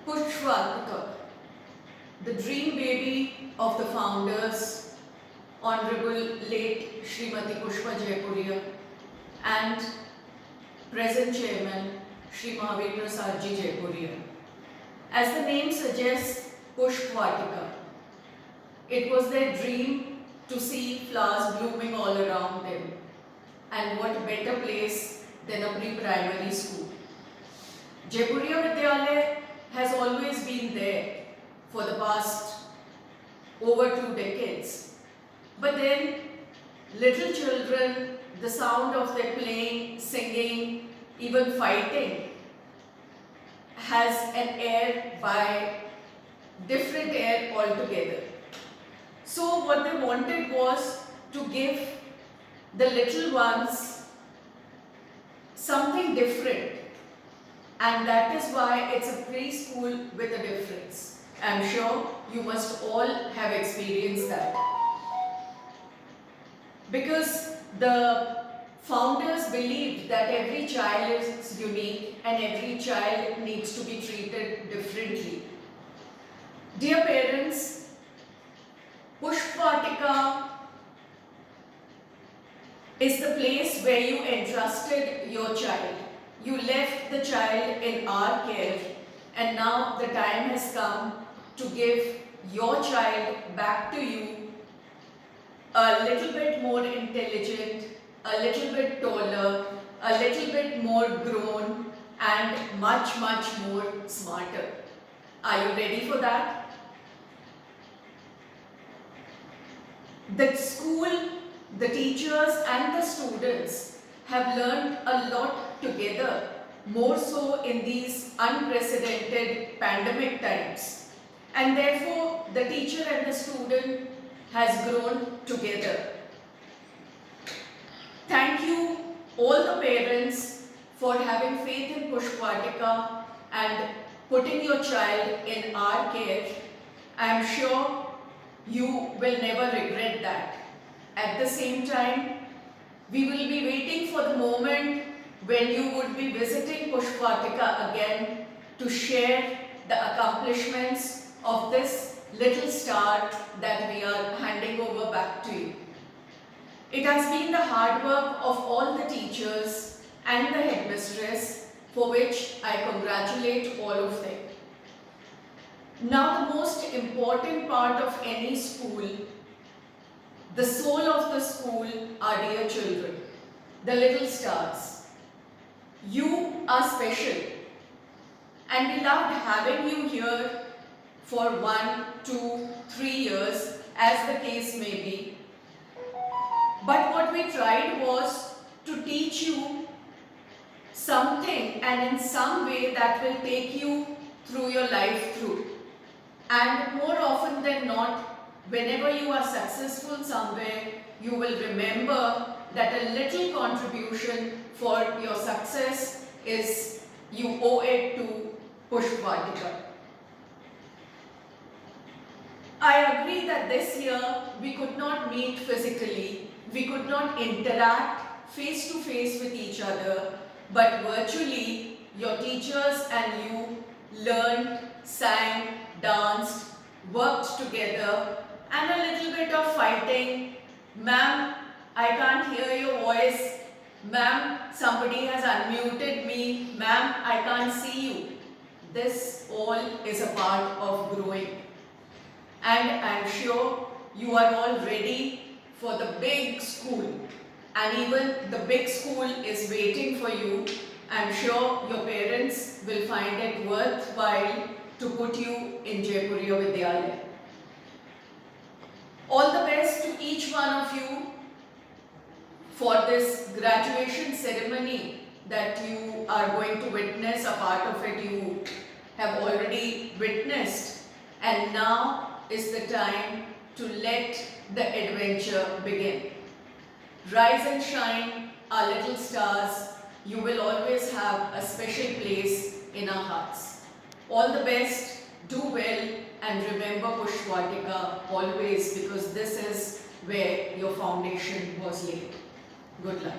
Pushpvartika, the dream baby of the founders, Honorable late Srimati Pushpa Jaipuria, and present chairman Shri Mahavir Prasad Ji Jaipuria. As the name suggests, Pushpvartika, it was their dream to see flowers blooming all around them. And what better place than a pre-primary school. Jaipuria Vidyalaya has always been there for the past over 2 decades. But then little children, the sound of their playing, singing, even fighting has an air by different air altogether. So what they wanted was to give the little ones something different, and that is why it's a preschool with a difference. I'm sure you must all have experienced that. Because the founders believed that every child is unique and every child needs to be treated differently. Dear parents, Pushpvartika is the place where you entrusted your child. You left the child in our care, and now the time has come to give your child back to you, a little bit more intelligent, a little bit taller, a little bit more grown, and much, much more smarter. Are you ready for that? The school, the teachers and the students have learned a lot together, more so in these unprecedented pandemic times. And therefore, the teacher and the student has grown together. Thank you all the parents for having faith in Pushpvartika and putting your child in our care. I am sure you will never regret that. At the same time, we will be waiting for the moment when you would be visiting Pushpvartika again to share the accomplishments of this little star that we are handing over back to you. It has been the hard work of all the teachers and the headmistress, for which I congratulate all of them. Now, the most important part of any school, the soul of the school, are dear children, the little stars. You are special, and we loved having you here for 1, 2, 3 years, as the case may be. But what we tried was to teach you something, and in some way that will take you through your life through. And more often than not, whenever you are successful somewhere, you will remember that a little contribution for your success is you owe it to Pushpvartika. I agree that this year we could not meet physically, we could not interact face to face with each other, but virtually your teachers and you learned, sang, danced, worked together, and a little bit of fighting. Ma'am, I can't hear your voice. Ma'am, somebody has unmuted me. Ma'am, I can't see you. This all is a part of growing. And I'm sure you are all ready for the big school. And even the big school is waiting for you. I'm sure your parents will find it worthwhile to put you in Jaipuria Vidyalaya. All the best to each one of you for this graduation ceremony that you are going to witness. A part of it you have already witnessed, and now is the time to let the adventure begin. Rise and shine, our little stars. You will always have a special place in our hearts. All the best, do well, and remember Pushpvartika always, because this is where your foundation was laid. Good luck.